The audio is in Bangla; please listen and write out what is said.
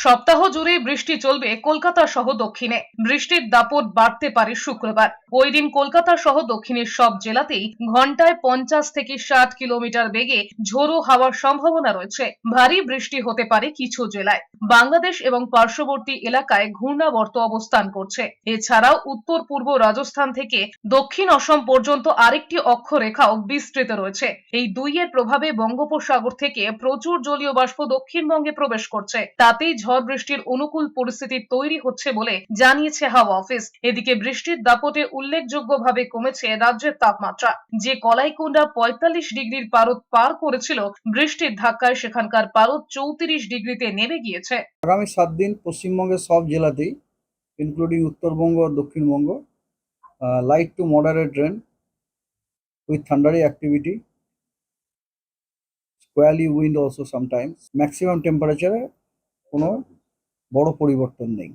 সপ্তাহ জুড়ে বৃষ্টি চলবে কলকাতা সহ দক্ষিণে। বৃষ্টির দাপট বাড়তে পারে শুক্রবার। ওই দিন কলকাতা সহ দক্ষিণের সব জেলাতেই ঘন্টায় 50 থেকে 60 কিলোমিটার বেগে ঝোড়ো হাওয়ার সম্ভাবনা রয়েছে। ভারী বৃষ্টি হতে পারে কিছু জেলায়। বাংলাদেশ এবং পার্শ্ববর্তী এলাকায় ঘূর্ণাবর্ত অবস্থান করছে। এছাড়াও উত্তর পূর্ব রাজস্থান থেকে দক্ষিণ অসম পর্যন্ত আরেকটি অক্ষরেখাও বিস্তৃত রয়েছে। এই দুইয়ের প্রভাবে বঙ্গোপসাগর থেকে প্রচুর জলীয় বাষ্প দক্ষিণবঙ্গে প্রবেশ করছে। তাতেই ঝড় বৃষ্টির অনুকূল পরিস্থিতি তৈরি হচ্ছে বলে জানিয়েছে হাওয়া অফিস। এদিকে বৃষ্টির দাপটে উল্লেখযোগ্যভাবে কমেছে রাজ্যের তাপমাত্রা। যে কলাইকুণ্ডা 45 ডিগ্রির পারদ পার করেছিল, বৃষ্টির ধাক্কায় সেখানকার পারদ 34 ডিগ্রিতে নেমে গিয়েছে। আগামী 7 দিন পশ্চিমবঙ্গের সব জেলাতেই ইনক্লুডিং উত্তরবঙ্গ ও Dakshinbanga light to moderate rain with thundery activity, squally wind also sometimes. Maximum টেম্পারেচারে কোনো বড় পরিবর্তন নেই।